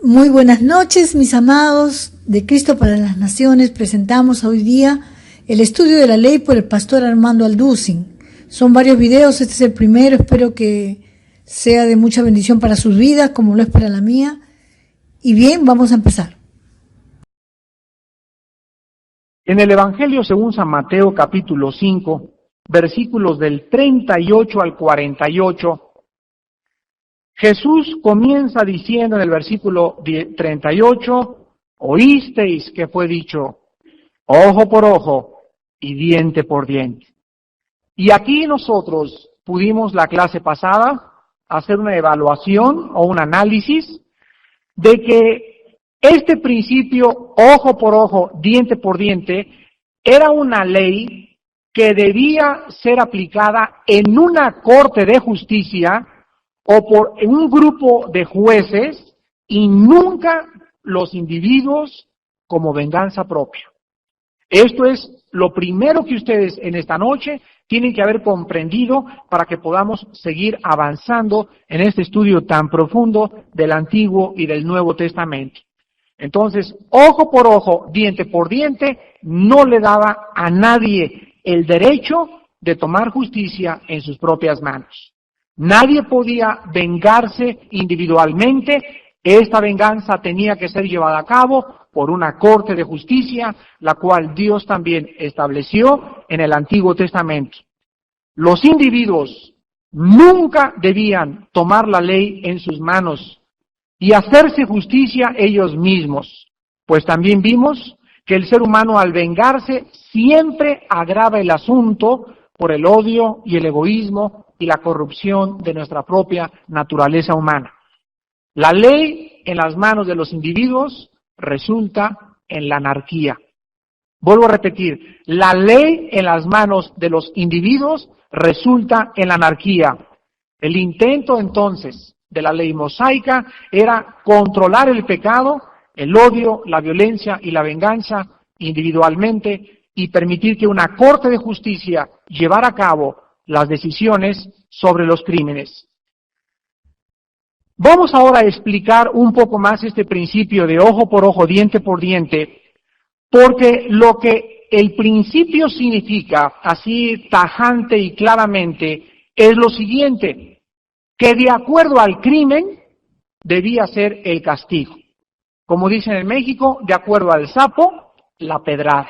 Muy buenas noches, mis amados de Cristo para las Naciones. Presentamos hoy día el estudio de la ley por el pastor Armando Alducin. Son varios videos, este es el primero, espero que sea de mucha bendición para sus vidas, como lo es para la mía. Y bien, vamos a empezar. En el Evangelio según San Mateo capítulo 5, versículos del 38 al 48, Jesús comienza diciendo en el versículo 38, oísteis que fue dicho, ojo por ojo y diente por diente. Y aquí nosotros pudimos la clase pasada hacer una evaluación o un análisis de que este principio, ojo por ojo, diente por diente, era una ley que debía ser aplicada en una corte de justicia o por un grupo de jueces y nunca los individuos como venganza propia. Esto es lo primero que ustedes en esta noche tienen que haber comprendido para que podamos seguir avanzando en este estudio tan profundo del Antiguo y del Nuevo Testamento. Entonces, ojo por ojo, diente por diente, no le daba a nadie el derecho de tomar justicia en sus propias manos. Nadie podía vengarse individualmente. Esta venganza tenía que ser llevada a cabo por una corte de justicia, la cual Dios también estableció en el Antiguo Testamento. Los individuos nunca debían tomar la ley en sus manos y hacerse justicia ellos mismos, pues también vimos que el ser humano al vengarse siempre agrava el asunto por el odio y el egoísmo y la corrupción de nuestra propia naturaleza humana. La ley en las manos de los individuos resulta en la anarquía. Vuelvo a repetir, la ley en las manos de los individuos resulta en la anarquía. El intento entonces de la ley mosaica era controlar el pecado, el odio, la violencia y la venganza individualmente y permitir que una corte de justicia llevara a cabo las decisiones sobre los crímenes. Vamos ahora a explicar un poco más este principio de ojo por ojo, diente por diente, porque lo que el principio significa, así tajante y claramente, es lo siguiente, que de acuerdo al crimen debía ser el castigo. Como dicen en México, de acuerdo al sapo, la pedrada.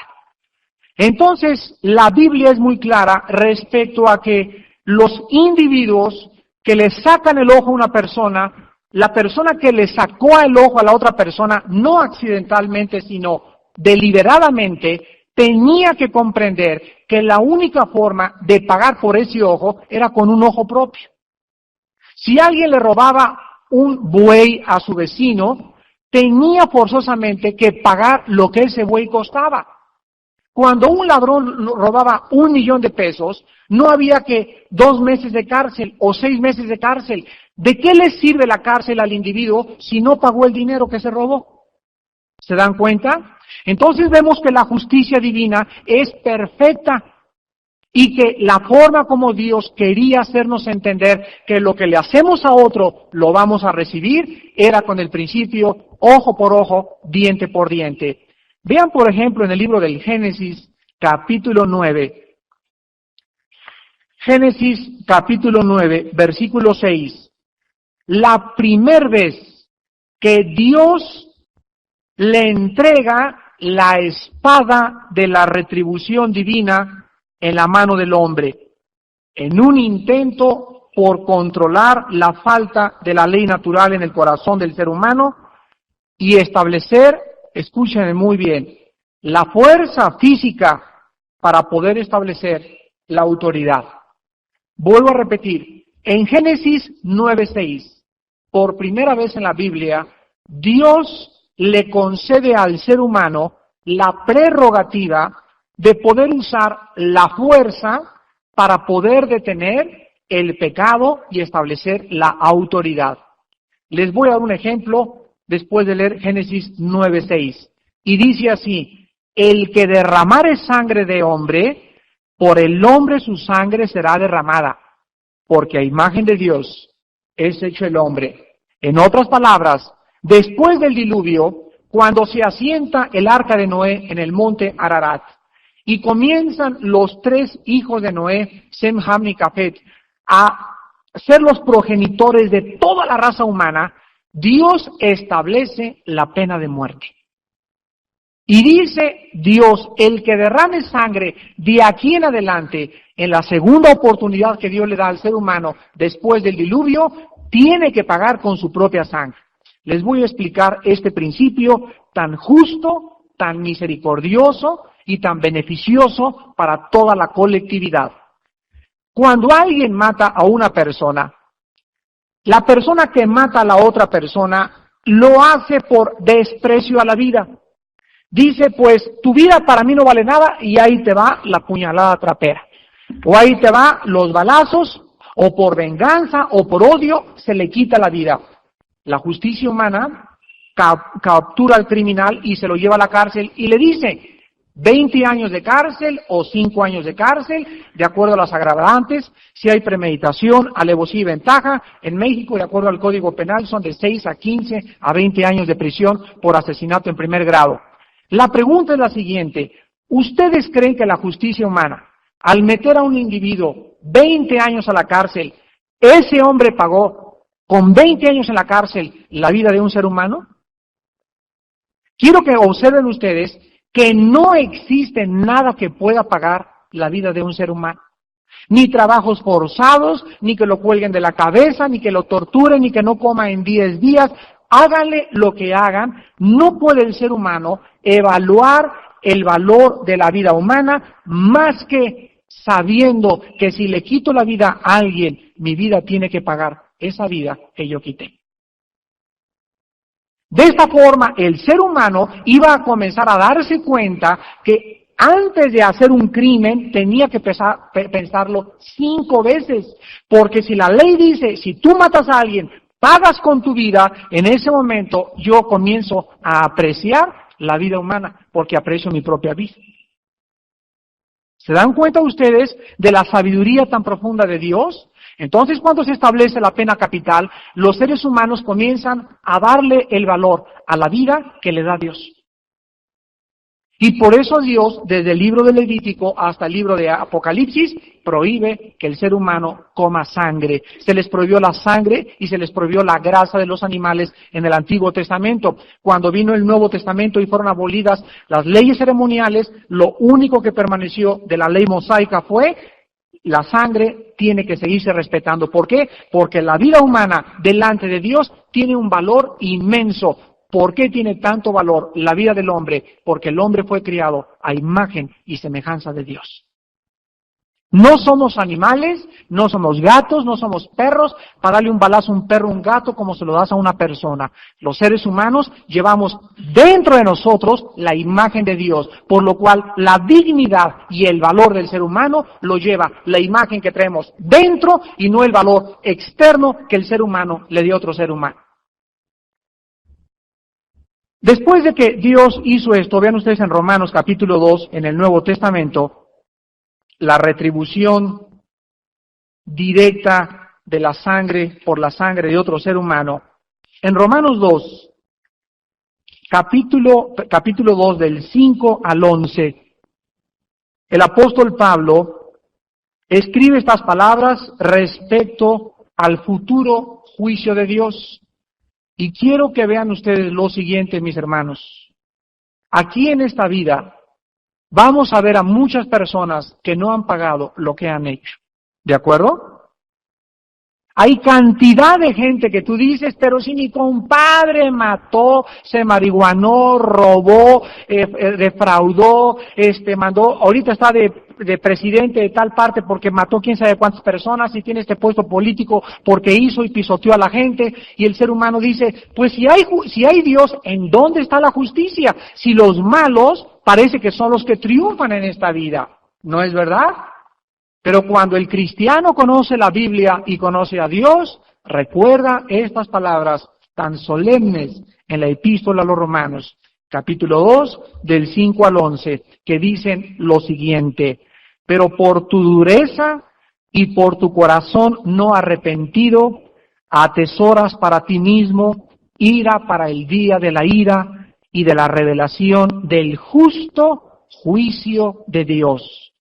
Entonces, la Biblia es muy clara respecto a que los individuos que le sacan el ojo a una persona, la persona que le sacó el ojo a la otra persona, no accidentalmente, sino deliberadamente, tenía que comprender que la única forma de pagar por ese ojo era con un ojo propio. Si alguien le robaba un buey a su vecino, tenía forzosamente que pagar lo que ese buey costaba. Cuando un ladrón robaba 1 millón de pesos, no había que 2 meses de cárcel o 6 meses de cárcel. ¿De qué le sirve la cárcel al individuo si no pagó el dinero que se robó? ¿Se dan cuenta? Entonces vemos que la justicia divina es perfecta y que la forma como Dios quería hacernos entender que lo que le hacemos a otro lo vamos a recibir era con el principio ojo por ojo, diente por diente. Vean, por ejemplo, en el libro del Génesis, capítulo 9. Génesis, capítulo 9, versículo 6. La primera vez que Dios le entrega la espada de la retribución divina en la mano del hombre, en un intento por controlar la falta de la ley natural en el corazón del ser humano y establecer, escúchenme muy bien, la fuerza física para poder establecer la autoridad. Vuelvo a repetir, en Génesis 9:6, por primera vez en la Biblia, Dios le concede al ser humano la prerrogativa de poder usar la fuerza para poder detener el pecado y establecer la autoridad. Les voy a dar un ejemplo después de leer Génesis 9:6. Y dice así, el que derramare sangre de hombre, por el hombre su sangre será derramada, porque a imagen de Dios es hecho el hombre. En otras palabras, Después del diluvio, cuando se asienta el arca de Noé en el monte Ararat, y comienzan los 3 hijos de Noé, Sem, Ham y Jafet, a ser los progenitores de toda la raza humana, Dios establece la pena de muerte. Y dice Dios, el que derrame sangre de aquí en adelante, en la segunda oportunidad que Dios le da al ser humano después del diluvio, tiene que pagar con su propia sangre. Les voy a explicar este principio tan justo, tan misericordioso y tan beneficioso para toda la colectividad. Cuando alguien mata a una persona, la persona que mata a la otra persona lo hace por desprecio a la vida. Dice, pues, tu vida para mí no vale nada y ahí te va la puñalada trapera. O ahí te va los balazos, o por venganza, o por odio, se le quita la vida. La justicia humana captura al criminal y se lo lleva a la cárcel y le dice 20 años de cárcel o 5 años de cárcel, de acuerdo a las agravantes. Si hay premeditación, alevosía y ventaja, en México, de acuerdo al Código Penal, son de 6 a 15 a 20 años de prisión por asesinato en primer grado. La pregunta es la siguiente: ¿ustedes creen que la justicia humana, al meter a un individuo 20 años a la cárcel, ese hombre pagó con 20 años en la cárcel la vida de un ser humano? Quiero que observen ustedes que no existe nada que pueda pagar la vida de un ser humano. Ni trabajos forzados, ni que lo cuelguen de la cabeza, ni que lo torturen, ni que no coma en 10 días. Háganle lo que hagan, no puede el ser humano evaluar el valor de la vida humana más que sabiendo que si le quito la vida a alguien, mi vida tiene que pagar esa vida que yo quité. De esta forma, el ser humano iba a comenzar a darse cuenta que antes de hacer un crimen tenía que pensarlo 5 veces, porque si la ley dice, si tú matas a alguien, pagas con tu vida, en ese momento yo comienzo a apreciar la vida humana, porque aprecio mi propia vida. ¿Se dan cuenta ustedes de la sabiduría tan profunda de Dios? Entonces, cuando se establece la pena capital, los seres humanos comienzan a darle el valor a la vida que le da Dios. Y por eso Dios, desde el libro de Levítico hasta el libro de Apocalipsis, prohíbe que el ser humano coma sangre. Se les prohibió la sangre y se les prohibió la grasa de los animales en el Antiguo Testamento. Cuando vino el Nuevo Testamento y fueron abolidas las leyes ceremoniales, lo único que permaneció de la ley mosaica fue la sangre tiene que seguirse respetando. ¿Por qué? Porque la vida humana delante de Dios tiene un valor inmenso. ¿Por qué tiene tanto valor la vida del hombre? Porque el hombre fue criado a imagen y semejanza de Dios. No somos animales, no somos gatos, no somos perros, para darle un balazo a un perro o un gato como se lo das a una persona. Los seres humanos llevamos dentro de nosotros la imagen de Dios, por lo cual la dignidad y el valor del ser humano lo lleva la imagen que traemos dentro y no el valor externo que el ser humano le dio a otro ser humano. Después de que Dios hizo esto, vean ustedes en Romanos capítulo 2, en el Nuevo Testamento, la retribución directa de la sangre por la sangre de otro ser humano. En Romanos 2, capítulo 2, del 5 al 11, el apóstol Pablo escribe estas palabras respecto al futuro juicio de Dios. Y quiero que vean ustedes lo siguiente, mis hermanos. Aquí en esta vida vamos a ver a muchas personas que no han pagado lo que han hecho. ¿De acuerdo? Hay cantidad de gente que tú dices, pero si mi compadre mató, se marihuanó, robó, defraudó, mandó, ahorita está de presidente de tal parte porque mató quién sabe cuántas personas y tiene este puesto político porque hizo y pisoteó a la gente, y el ser humano dice, pues si hay Dios, ¿en dónde está la justicia? Si los malos parece que son los que triunfan en esta vida, ¿no es verdad? Pero cuando el cristiano conoce la Biblia y conoce a Dios, recuerda estas palabras tan solemnes en la epístola a los Romanos, capítulo 2, del 5 al 11, que dicen lo siguiente: pero por tu dureza y por tu corazón no arrepentido, atesoras para ti mismo ira para el día de la ira y de la revelación del justo juicio de Dios,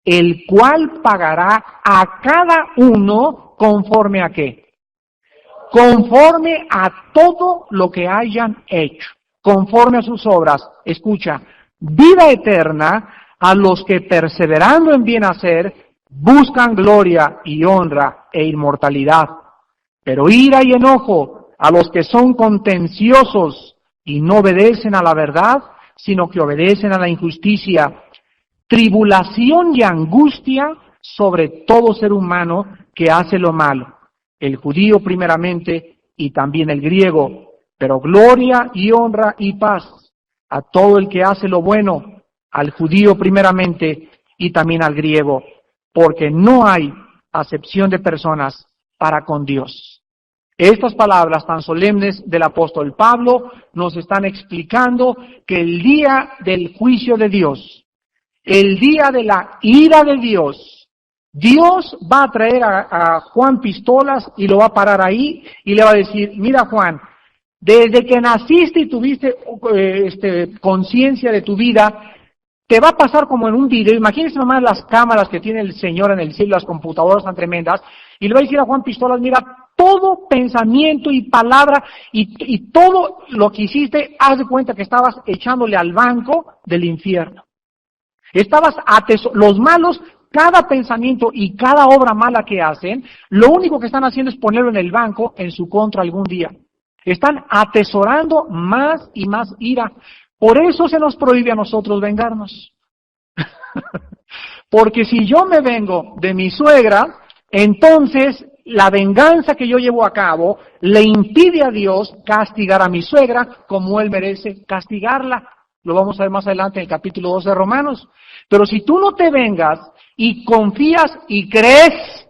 el cual pagará a cada uno conforme a qué. Conforme a todo lo que hayan hecho, conforme a sus obras. Escucha, vida eterna a los que perseverando en bien hacer, buscan gloria y honra e inmortalidad. Pero ira y enojo a los que son contenciosos y no obedecen a la verdad, sino que obedecen a la injusticia. Tribulación y angustia sobre todo ser humano que hace lo malo, el judío primeramente y también el griego, pero gloria y honra y paz a todo el que hace lo bueno, al judío primeramente y también al griego, porque no hay acepción de personas para con Dios. Estas palabras tan solemnes del apóstol Pablo nos están explicando que el día del juicio de Dios, el día de la ira de Dios, Dios va a traer a Juan Pistolas y lo va a parar ahí y le va a decir, mira Juan, desde que naciste y tuviste conciencia de tu vida, te va a pasar como en un video. Imagínense nomás las cámaras que tiene el Señor en el cielo, las computadoras tan tremendas, y le va a decir a Juan Pistolas, mira, todo pensamiento y palabra y todo lo que hiciste, haz de cuenta que estabas echándole al banco del infierno. Estabas los malos, cada pensamiento y cada obra mala que hacen, lo único que están haciendo es ponerlo en el banco en su contra algún día. Están atesorando más y más ira. Por eso se nos prohíbe a nosotros vengarnos. Porque si yo me vengo de mi suegra, entonces la venganza que yo llevo a cabo le impide a Dios castigar a mi suegra como Él merece castigarla. Lo vamos a ver más adelante en el capítulo 2 de Romanos. Pero si tú no te vengas y confías y crees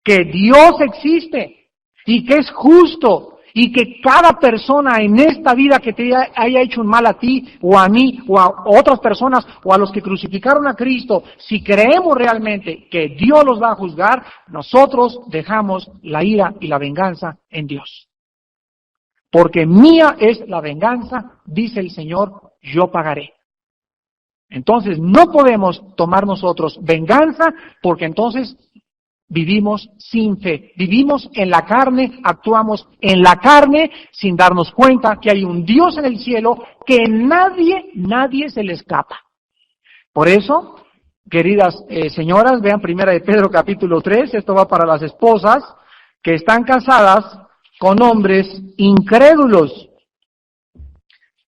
que Dios existe y que es justo y que cada persona en esta vida que te haya hecho un mal a ti o a mí o a otras personas o a los que crucificaron a Cristo, si creemos realmente que Dios los va a juzgar, nosotros dejamos la ira y la venganza en Dios. Porque mía es la venganza, dice el Señor, yo pagaré. Entonces no podemos tomar nosotros venganza porque entonces vivimos sin fe, vivimos en la carne, actuamos en la carne sin darnos cuenta que hay un Dios en el cielo que nadie se le escapa. Por eso, queridas señoras, vean Primera de Pedro capítulo 3, esto va para las esposas que están casadas con hombres incrédulos.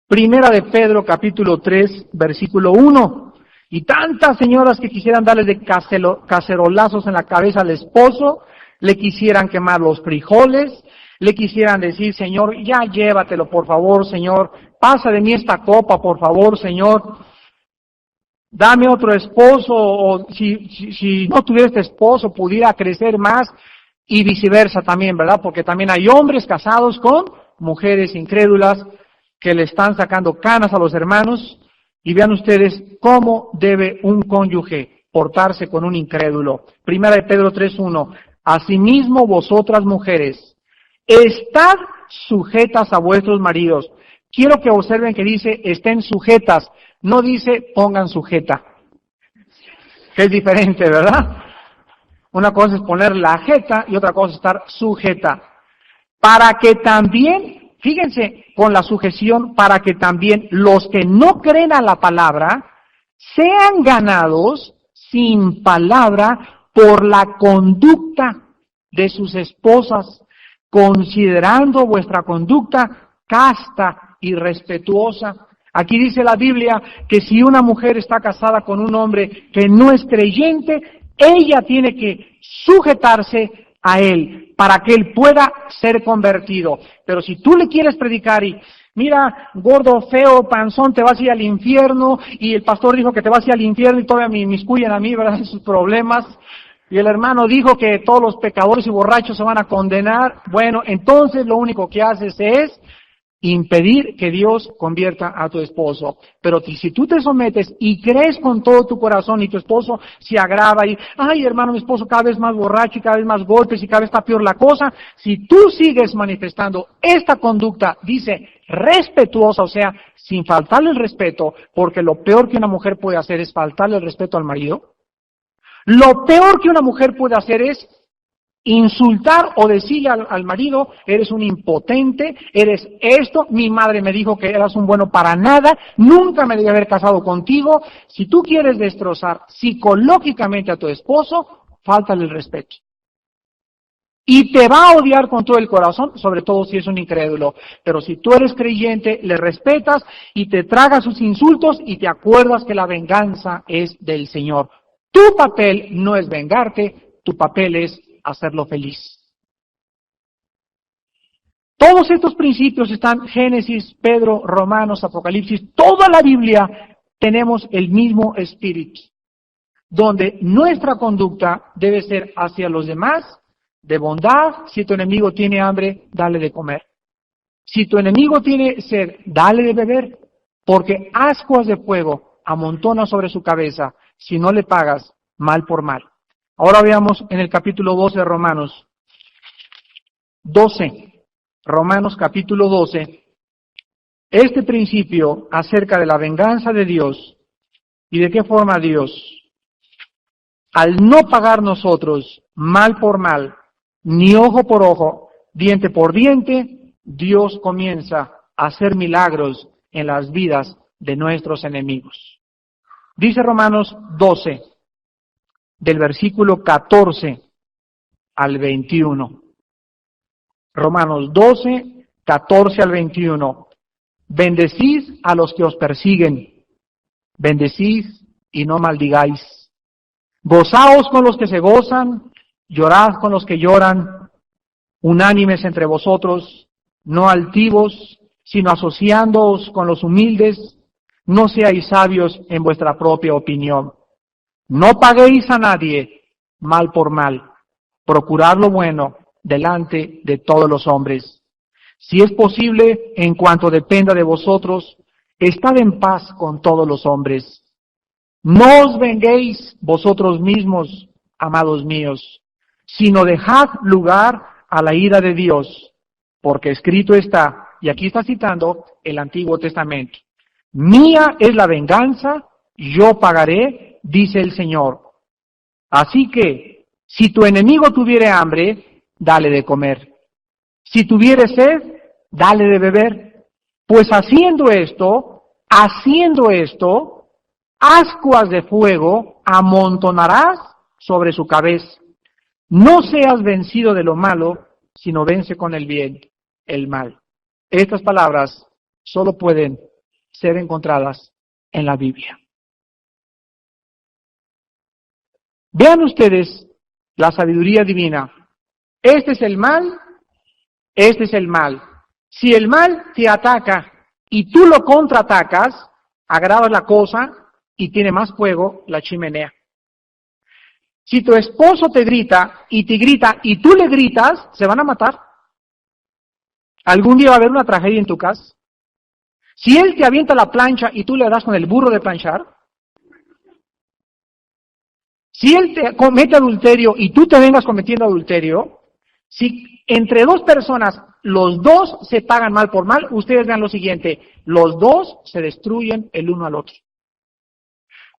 Primera de Pedro capítulo 3, versículo 1. Y tantas señoras que quisieran darle de cacerolazos en la cabeza al esposo, le quisieran quemar los frijoles, le quisieran decir, Señor, ya llévatelo por favor, Señor, pasa de mí esta copa por favor, Señor, dame otro esposo, o si no tuviera este esposo pudiera crecer más, y viceversa también, ¿verdad? Porque también hay hombres casados con mujeres incrédulas que le están sacando canas a los hermanos. Y vean ustedes cómo debe un cónyuge portarse con un incrédulo. Primera de Pedro 3:1. Asimismo vosotras mujeres, estad sujetas a vuestros maridos. Quiero que observen que dice estén sujetas, no dice pongan sujeta. Que es diferente, ¿verdad? Una cosa es poner la jeta y otra cosa es estar sujeta. Para que también, fíjense con la sujeción, para que también los que no creen a la palabra sean ganados sin palabra por la conducta de sus esposas, considerando vuestra conducta casta y respetuosa. Aquí dice la Biblia que si una mujer está casada con un hombre que no es creyente, ella tiene que sujetarse a él para que él pueda ser convertido. Pero si tú le quieres predicar y, mira, gordo, feo, panzón, te vas a ir al infierno, y el pastor dijo que te vas a ir al infierno y todavía me inmiscuyen a mí, ¿verdad?, en sus problemas, y el hermano dijo que todos los pecadores y borrachos se van a condenar, bueno, entonces lo único que haces es impedir que Dios convierta a tu esposo. Pero si tú te sometes y crees con todo tu corazón y tu esposo se agrava y, ay hermano, mi esposo cada vez más borracho y cada vez más golpes y cada vez está peor la cosa, si tú sigues manifestando esta conducta, dice, respetuosa, o sea, sin faltarle el respeto, porque lo peor que una mujer puede hacer es faltarle el respeto al marido. Lo peor que una mujer puede hacer es insultar o decirle al marido, eres un impotente, eres esto, mi madre me dijo que eras un bueno para nada, nunca me debí haber casado contigo. Si tú quieres destrozar psicológicamente a tu esposo, fáltale el respeto. Y te va a odiar con todo el corazón, sobre todo si es un incrédulo. Pero si tú eres creyente, le respetas y te tragas sus insultos y te acuerdas que la venganza es del Señor. Tu papel no es vengarte, tu papel es hacerlo feliz. Todos estos principios están en Génesis, Pedro, Romanos, Apocalipsis, toda la Biblia tenemos el mismo espíritu, donde nuestra conducta debe ser hacia los demás, de bondad. Si tu enemigo tiene hambre, dale de comer. Si tu enemigo tiene sed, dale de beber, porque ascuas de fuego amontona sobre su cabeza si no le pagas mal por mal. Ahora veamos en el capítulo 12 de Romanos. 12. Romanos capítulo 12. Este principio acerca de la venganza de Dios y de qué forma Dios, al no pagar nosotros mal por mal, ni ojo por ojo, diente por diente, Dios comienza a hacer milagros en las vidas de nuestros enemigos. Dice Romanos 12. Del versículo 14 al 21. Romanos 12, 14 al 21. Bendecid a los que os persiguen, bendecid y no maldigáis. Gozaos con los que se gozan, llorad con los que lloran, unánimes entre vosotros, no altivos, sino asociándoos con los humildes, no seáis sabios en vuestra propia opinión. No paguéis a nadie mal por mal, procurad lo bueno delante de todos los hombres. Si es posible, en cuanto dependa de vosotros, estad en paz con todos los hombres. No os venguéis vosotros mismos, amados míos, sino dejad lugar a la ira de Dios, porque escrito está, y aquí está citando el Antiguo Testamento, mía es la venganza, yo pagaré, dice el Señor. Así que, si tu enemigo tuviere hambre, dale de comer. Si tuviere sed, dale de beber. Pues haciendo esto, ascuas de fuego amontonarás sobre su cabeza. No seas vencido de lo malo, sino vence con el bien el mal. Estas palabras solo pueden ser encontradas en la Biblia. Vean ustedes la sabiduría divina. Este es el mal, este es el mal. Si el mal te ataca y tú lo contraatacas, agravas la cosa y tiene más fuego la chimenea. Si tu esposo te grita y tú le gritas, se van a matar. Algún día va a haber una tragedia en tu casa. Si él te avienta la plancha y tú le das con el burro de planchar, si él te comete adulterio y tú te vengas cometiendo adulterio, si entre dos personas los dos se pagan mal por mal, ustedes vean lo siguiente, los dos se destruyen el uno al otro.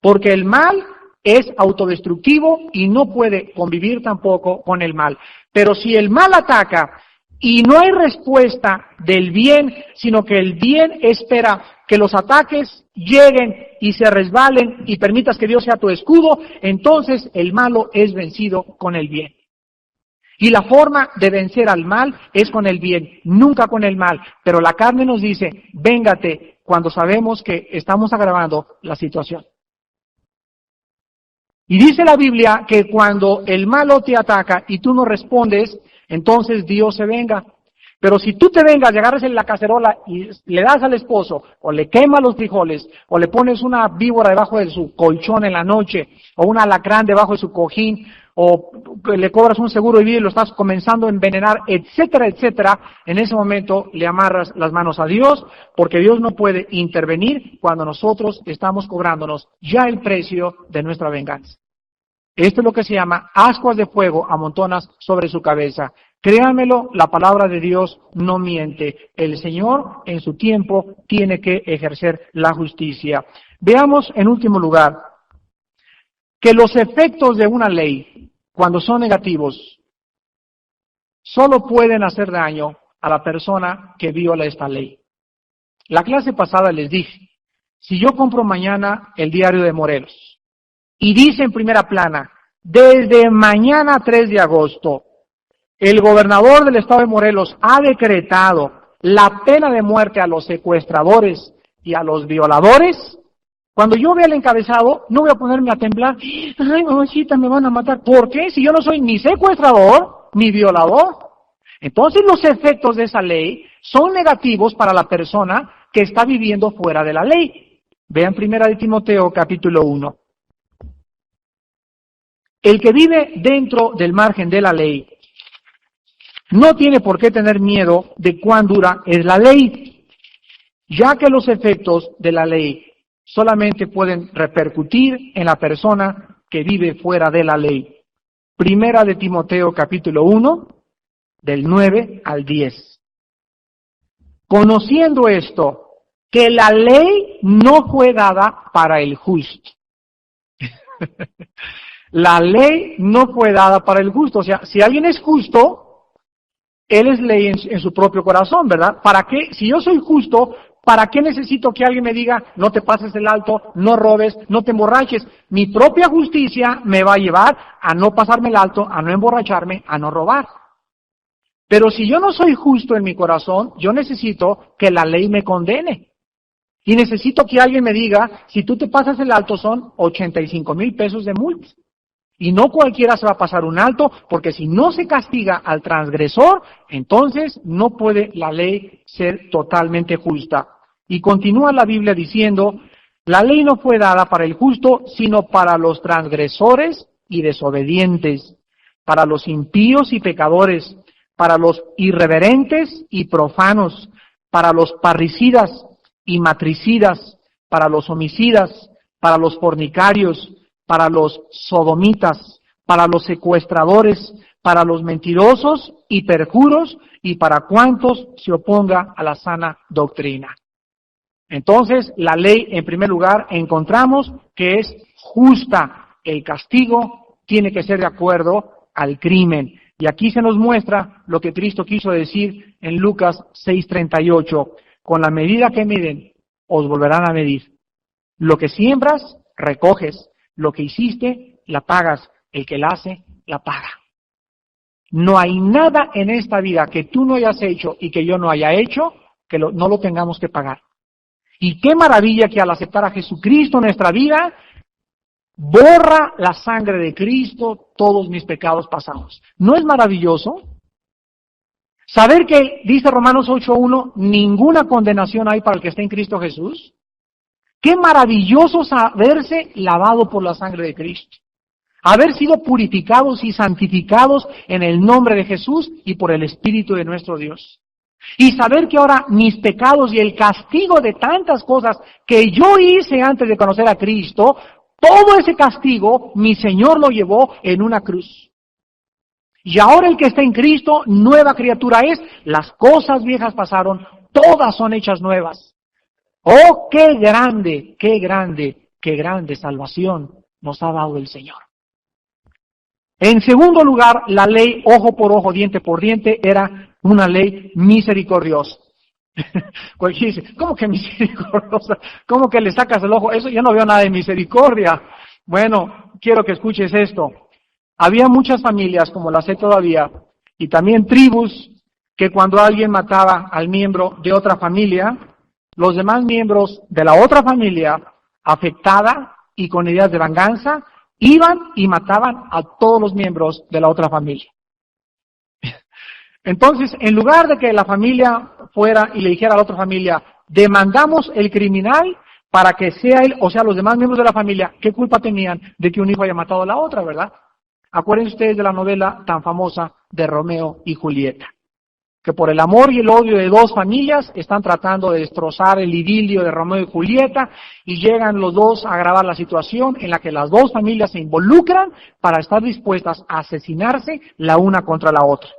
Porque el mal es autodestructivo y no puede convivir tampoco con el mal. Pero si el mal ataca y no hay respuesta del bien, sino que el bien espera que los ataques lleguen y se resbalen y permitas que Dios sea tu escudo, entonces el malo es vencido con el bien. Y la forma de vencer al mal es con el bien, nunca con el mal. Pero la carne nos dice, véngate, cuando sabemos que estamos agravando la situación. Y dice la Biblia que cuando el malo te ataca y tú no respondes, entonces Dios se venga. Pero si tú te vengas y agarras en la cacerola y le das al esposo, o le quemas los frijoles, o le pones una víbora debajo de su colchón en la noche, o un alacrán debajo de su cojín, o le cobras un seguro de vida y lo estás comenzando a envenenar, etcétera, etcétera, en ese momento le amarras las manos a Dios, porque Dios no puede intervenir cuando nosotros estamos cobrándonos ya el precio de nuestra venganza. Esto es lo que se llama ascuas de fuego amontonas sobre su cabeza. Créanmelo, la palabra de Dios no miente. El Señor en su tiempo tiene que ejercer la justicia. Veamos en último lugar que los efectos de una ley, cuando son negativos, solo pueden hacer daño a la persona que viola esta ley. La clase pasada les dije, si yo compro mañana el diario de Morelos y dice en primera plana, desde mañana 3 de agosto, el gobernador del estado de Morelos ha decretado la pena de muerte a los secuestradores y a los violadores, cuando yo vea el encabezado, no voy a ponerme a temblar. Ay, mamacita, me van a matar. ¿Por qué? Si yo no soy ni secuestrador, ni violador. Entonces los efectos de esa ley son negativos para la persona que está viviendo fuera de la ley. Vean 1 de Timoteo, capítulo 1. El que vive dentro del margen de la ley no tiene por qué tener miedo de cuán dura es la ley, ya que los efectos de la ley solamente pueden repercutir en la persona que vive fuera de la ley. 1 de Timoteo capítulo 1, del 9 al 10. Conociendo esto, que la ley no fue dada para el justo. La ley no fue dada para el justo. O sea, si alguien es justo, él es ley en su propio corazón, ¿verdad? ¿Para qué? Si yo soy justo, ¿para qué necesito que alguien me diga, no te pases el alto, no robes, no te emborraches? Mi propia justicia me va a llevar a no pasarme el alto, a no emborracharme, a no robar. Pero si yo no soy justo en mi corazón, yo necesito que la ley me condene. Y necesito que alguien me diga, si tú te pasas el alto son 85,000 pesos de multa. Y no cualquiera se va a pasar un alto, porque si no se castiga al transgresor, entonces no puede la ley ser totalmente justa. Y continúa la Biblia diciendo, la ley no fue dada para el justo, sino para los transgresores y desobedientes, para los impíos y pecadores, para los irreverentes y profanos, para los parricidas y matricidas, para los homicidas, para los fornicarios, para los sodomitas, para los secuestradores, para los mentirosos y perjuros, y para cuantos se oponga a la sana doctrina. Entonces, la ley, en primer lugar, encontramos que es justa. El castigo tiene que ser de acuerdo al crimen. Y aquí se nos muestra lo que Cristo quiso decir en Lucas 6:38. Con la medida que miden, os volverán a medir. Lo que siembras, recoges. Lo que hiciste, la pagas. El que la hace, la paga. No hay nada en esta vida que tú no hayas hecho y que yo no haya hecho que no lo tengamos que pagar. Y qué maravilla que al aceptar a Jesucristo en nuestra vida, borra la sangre de Cristo todos mis pecados pasados. ¿No es maravilloso? Saber que, dice Romanos 8:1, ninguna condenación hay para el que está en Cristo Jesús. Qué maravilloso saberse lavado por la sangre de Cristo. Haber sido purificados y santificados en el nombre de Jesús y por el Espíritu de nuestro Dios. Y saber que ahora mis pecados y el castigo de tantas cosas que yo hice antes de conocer a Cristo, todo ese castigo mi Señor lo llevó en una cruz. Y ahora el que está en Cristo, nueva criatura es, las cosas viejas pasaron, todas son hechas nuevas. ¡Oh, qué grande, qué grande, qué grande salvación nos ha dado el Señor! En segundo lugar, la ley ojo por ojo, diente por diente, era una ley misericordiosa. Cualquiera dice, ¿cómo que misericordiosa? ¿Cómo que le sacas el ojo? Eso yo no veo nada de misericordia. Bueno, quiero que escuches esto. Había muchas familias, como las sé todavía, y también tribus, que cuando alguien mataba al miembro de otra familia, los demás miembros de la otra familia, afectada y con ideas de venganza, iban y mataban a todos los miembros de la otra familia. Entonces, en lugar de que la familia fuera y le dijera a la otra familia, demandamos el criminal para que sea él, o sea, los demás miembros de la familia, ¿qué culpa tenían de que un hijo haya matado a la otra, verdad? Acuérdense ustedes de la novela tan famosa de Romeo y Julieta, que por el amor y el odio de dos familias están tratando de destrozar el idilio de Romeo y Julieta y llegan los dos a agravar la situación en la que las dos familias se involucran para estar dispuestas a asesinarse la una contra la otra.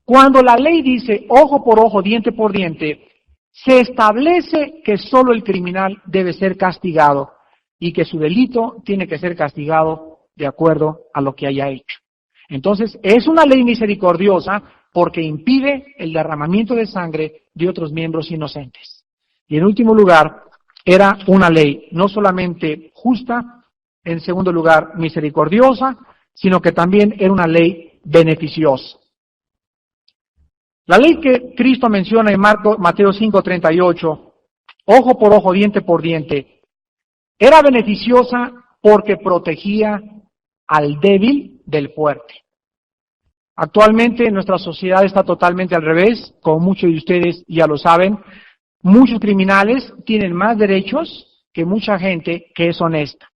Cuando la ley dice ojo por ojo, diente por diente, se establece que solo el criminal debe ser castigado y que su delito tiene que ser castigado de acuerdo a lo que haya hecho. Entonces, es una ley misericordiosa porque impide el derramamiento de sangre de otros miembros inocentes. Y en último lugar, era una ley no solamente justa, en segundo lugar, misericordiosa, sino que también era una ley beneficiosa. La ley que Cristo menciona en Mateo 5:38, ojo por ojo, diente por diente, era beneficiosa porque protegía al débil del fuerte. Actualmente nuestra sociedad está totalmente al revés, como muchos de ustedes ya lo saben. Muchos criminales tienen más derechos que mucha gente que es honesta.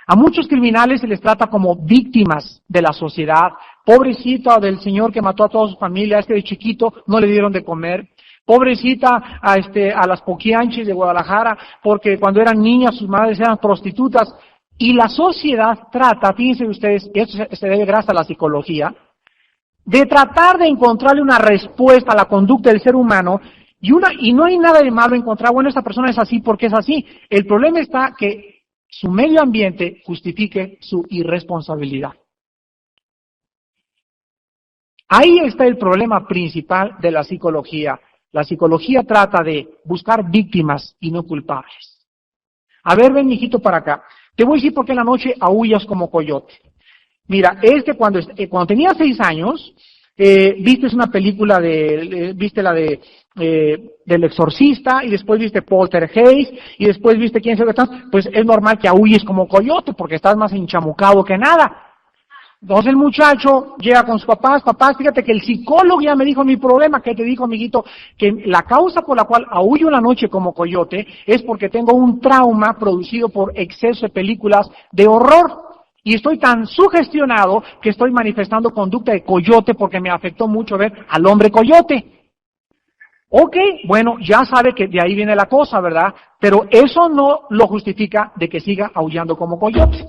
A muchos criminales se les trata como víctimas de la sociedad. Pobrecita del señor que mató a toda su familia, de chiquito no le dieron de comer. Pobrecita a las poquianchis de Guadalajara, porque cuando eran niñas sus madres eran prostitutas. Y la sociedad trata, fíjense ustedes, y esto se debe gracias a la psicología, de tratar de encontrarle una respuesta a la conducta del ser humano, y no hay nada de malo encontrar, bueno, esta persona es así porque es así. El problema está que su medio ambiente justifique su irresponsabilidad. Ahí está el problema principal de la psicología. La psicología trata de buscar víctimas y no culpables. A ver, ven, mijito, para acá. Te voy a decir por qué en la noche aúllas como coyote. Mira, cuando tenía 6 años, viste una película viste la del Exorcista, y después viste Poltergeist, y después viste quién sabe qué tal, pues es normal que aúlles como coyote, porque estás más enchamucado que nada. Entonces el muchacho llega con sus papás, fíjate que el psicólogo ya me dijo mi problema. ¿Qué te dijo, amiguito? Que la causa por la cual aúllo en la noche como coyote es porque tengo un trauma producido por exceso de películas de horror. Y estoy tan sugestionado que estoy manifestando conducta de coyote porque me afectó mucho ver al hombre coyote. Ok, bueno, ya sabe que de ahí viene la cosa, ¿verdad? Pero eso no lo justifica de que siga aullando como coyote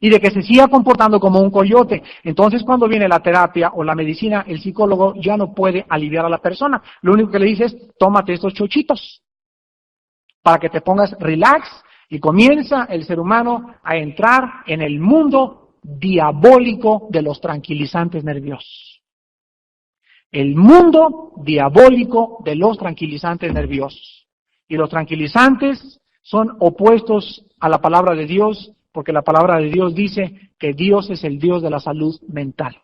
y de que se siga comportando como un coyote. Entonces, cuando viene la terapia o la medicina, el psicólogo ya no puede aliviar a la persona. Lo único que le dice es, tómate estos chochitos para que te pongas relax, y comienza el ser humano a entrar en el mundo diabólico de los tranquilizantes nerviosos. El mundo diabólico de los tranquilizantes nerviosos. Y los tranquilizantes son opuestos a la palabra de Dios, porque la palabra de Dios dice que Dios es el Dios de la salud mental.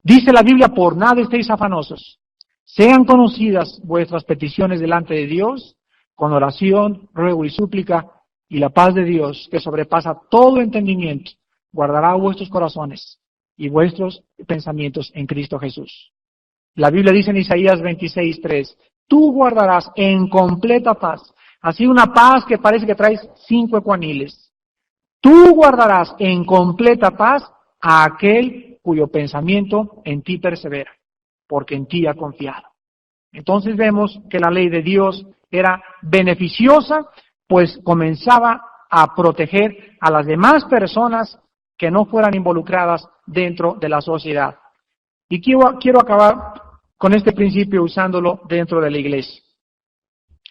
Dice la Biblia, por nada estéis afanosos. Sean conocidas vuestras peticiones delante de Dios, con oración, ruego y súplica, y la paz de Dios, que sobrepasa todo entendimiento, guardará vuestros corazones y vuestros pensamientos en Cristo Jesús. La Biblia dice en Isaías 26:3, tú guardarás en completa paz, así una paz que parece que traes 5 ecuaniles. Tú guardarás en completa paz a aquel cuyo pensamiento en ti persevera, porque en ti ha confiado. Entonces vemos que la ley de Dios era beneficiosa, pues comenzaba a proteger a las demás personas que no fueran involucradas dentro de la sociedad. Y quiero acabar con este principio usándolo dentro de la iglesia.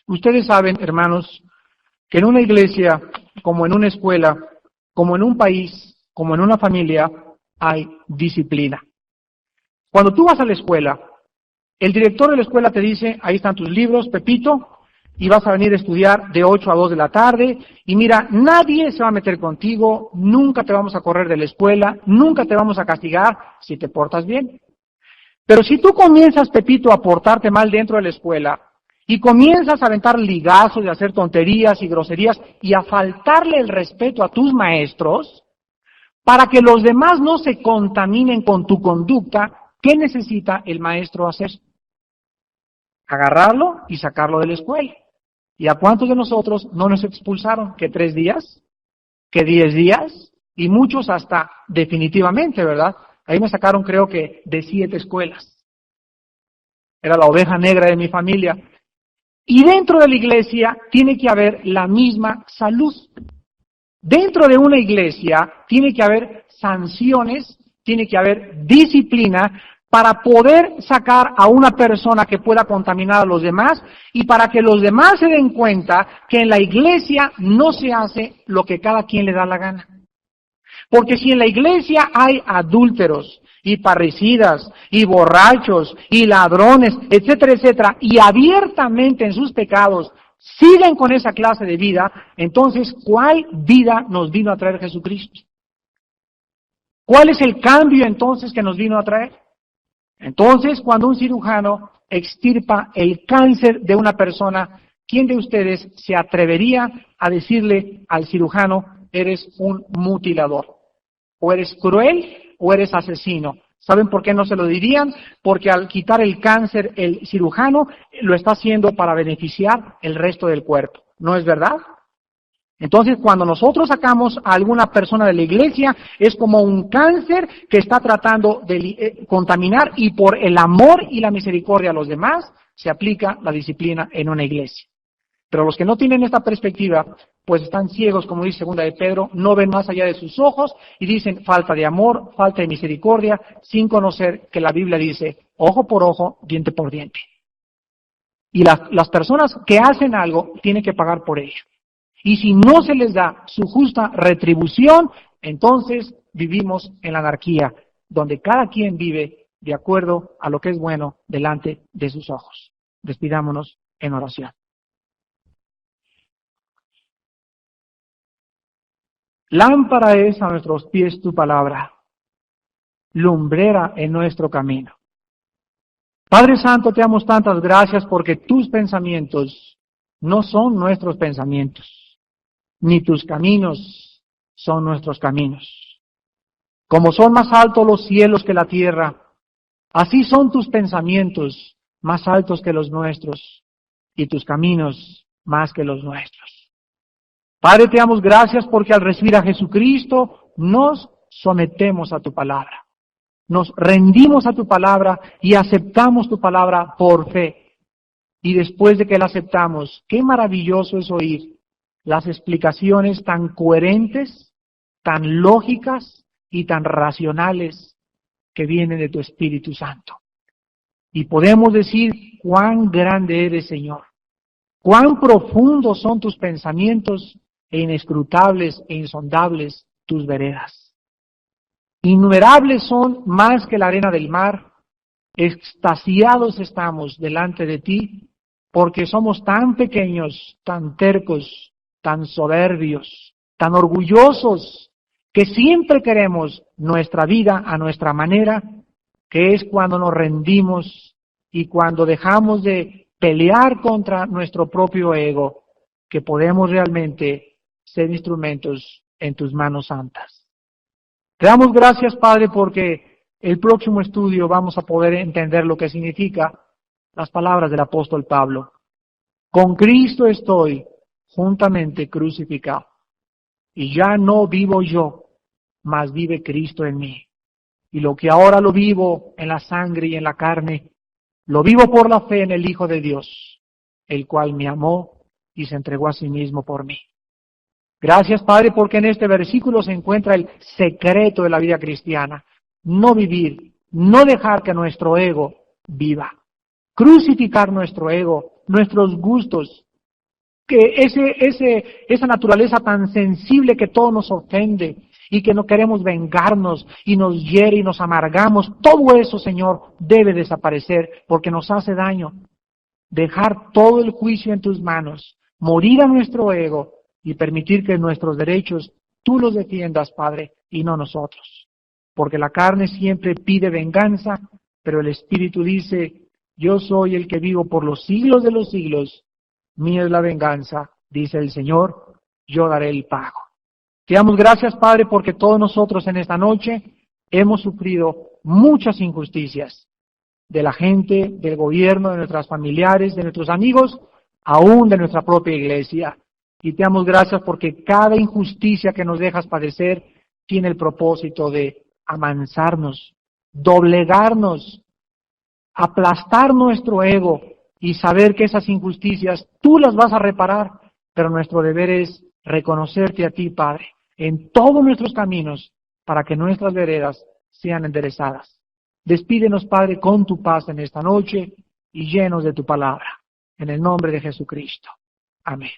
Ustedes saben, hermanos, que en una iglesia, como en una escuela, como en un país, como en una familia, hay disciplina. Cuando tú vas a la escuela, el director de la escuela te dice, ahí están tus libros, Pepito, y vas a venir a estudiar de 8 a 2 de la tarde, y mira, nadie se va a meter contigo, nunca te vamos a correr de la escuela, nunca te vamos a castigar si te portas bien. Pero si tú comienzas, Pepito, a portarte mal dentro de la escuela, y comienzas a aventar ligazos y a hacer tonterías y groserías, y a faltarle el respeto a tus maestros, para que los demás no se contaminen con tu conducta, ¿qué necesita el maestro hacer? Agarrarlo y sacarlo de la escuela. ¿Y a cuántos de nosotros no nos expulsaron? ¿Que 3 días? ¿Que 10 días? y muchos hasta definitivamente, ¿verdad? Ahí me sacaron creo que de 7 escuelas. Era la oveja negra de mi familia. Y dentro de la iglesia tiene que haber la misma salud. Dentro de una iglesia tiene que haber sanciones, tiene que haber disciplina para poder sacar a una persona que pueda contaminar a los demás y para que los demás se den cuenta que en la iglesia no se hace lo que cada quien le da la gana. Porque si en la iglesia hay adúlteros y parricidas y borrachos y ladrones, etcétera, etcétera, y abiertamente en sus pecados siguen con esa clase de vida, entonces, ¿cuál vida nos vino a traer Jesucristo? ¿Cuál es el cambio entonces que nos vino a traer? Entonces, cuando un cirujano extirpa el cáncer de una persona, ¿quién de ustedes se atrevería a decirle al cirujano, eres un mutilador? ¿O eres cruel o eres asesino? ¿Saben por qué no se lo dirían? Porque al quitar el cáncer, el cirujano lo está haciendo para beneficiar el resto del cuerpo. ¿No es verdad? Entonces, cuando nosotros sacamos a alguna persona de la iglesia, es como un cáncer que está tratando de contaminar, y por el amor y la misericordia a los demás, se aplica la disciplina en una iglesia. Pero los que no tienen esta perspectiva, pues están ciegos, como dice 2 de Pedro, no ven más allá de sus ojos y dicen falta de amor, falta de misericordia, sin conocer que la Biblia dice ojo por ojo, diente por diente. Y las personas que hacen algo tienen que pagar por ello. Y si no se les da su justa retribución, entonces vivimos en la anarquía, donde cada quien vive de acuerdo a lo que es bueno delante de sus ojos. Despidámonos en oración. Lámpara es a nuestros pies tu palabra, lumbrera en nuestro camino. Padre Santo, te damos tantas gracias porque tus pensamientos no son nuestros pensamientos, ni tus caminos son nuestros caminos. Como son más altos los cielos que la tierra, así son tus pensamientos más altos que los nuestros, y tus caminos más que los nuestros. Padre, te damos gracias porque al recibir a Jesucristo nos sometemos a tu palabra. Nos rendimos a tu palabra y aceptamos tu palabra por fe. Y después de que la aceptamos, qué maravilloso es oír las explicaciones tan coherentes, tan lógicas y tan racionales que vienen de tu Espíritu Santo. Y podemos decir cuán grande eres, Señor. Cuán profundos son tus pensamientos e inescrutables e insondables tus veredas. Innumerables son más que la arena del mar. Extasiados estamos delante de ti, porque somos tan pequeños, tan tercos, tan soberbios, tan orgullosos, que siempre queremos nuestra vida a nuestra manera, que es cuando nos rendimos y cuando dejamos de pelear contra nuestro propio ego, que podemos realmente ser instrumentos en tus manos santas. Te damos gracias, Padre, porque el próximo estudio vamos a poder entender lo que significa las palabras del apóstol Pablo. Con Cristo estoy juntamente crucificado, y ya no vivo yo, mas vive Cristo en mí. Y lo que ahora lo vivo en la sangre y en la carne, lo vivo por la fe en el Hijo de Dios, el cual me amó y se entregó a sí mismo por mí. Gracias, Padre, porque en este versículo se encuentra el secreto de la vida cristiana. No vivir, no dejar que nuestro ego viva. Crucificar nuestro ego, nuestros gustos, que esa naturaleza tan sensible que todo nos ofende y que no queremos vengarnos y nos hiere y nos amargamos, todo eso, Señor, debe desaparecer porque nos hace daño. Dejar todo el juicio en tus manos, morir a nuestro ego y permitir que nuestros derechos tú los defiendas, Padre, y no nosotros. Porque la carne siempre pide venganza, pero el Espíritu dice, yo soy el que vivo por los siglos de los siglos, mía es la venganza, dice el Señor, yo daré el pago. Te damos gracias, Padre, porque todos nosotros en esta noche hemos sufrido muchas injusticias de la gente, del gobierno, de nuestros familiares, de nuestros amigos, aún de nuestra propia iglesia. Y te damos gracias porque cada injusticia que nos dejas padecer tiene el propósito de amansarnos, doblegarnos, aplastar nuestro ego y saber que esas injusticias tú las vas a reparar, pero nuestro deber es reconocerte a ti, Padre, en todos nuestros caminos para que nuestras veredas sean enderezadas. Despídenos, Padre, con tu paz en esta noche y llenos de tu palabra. En el nombre de Jesucristo. Amén.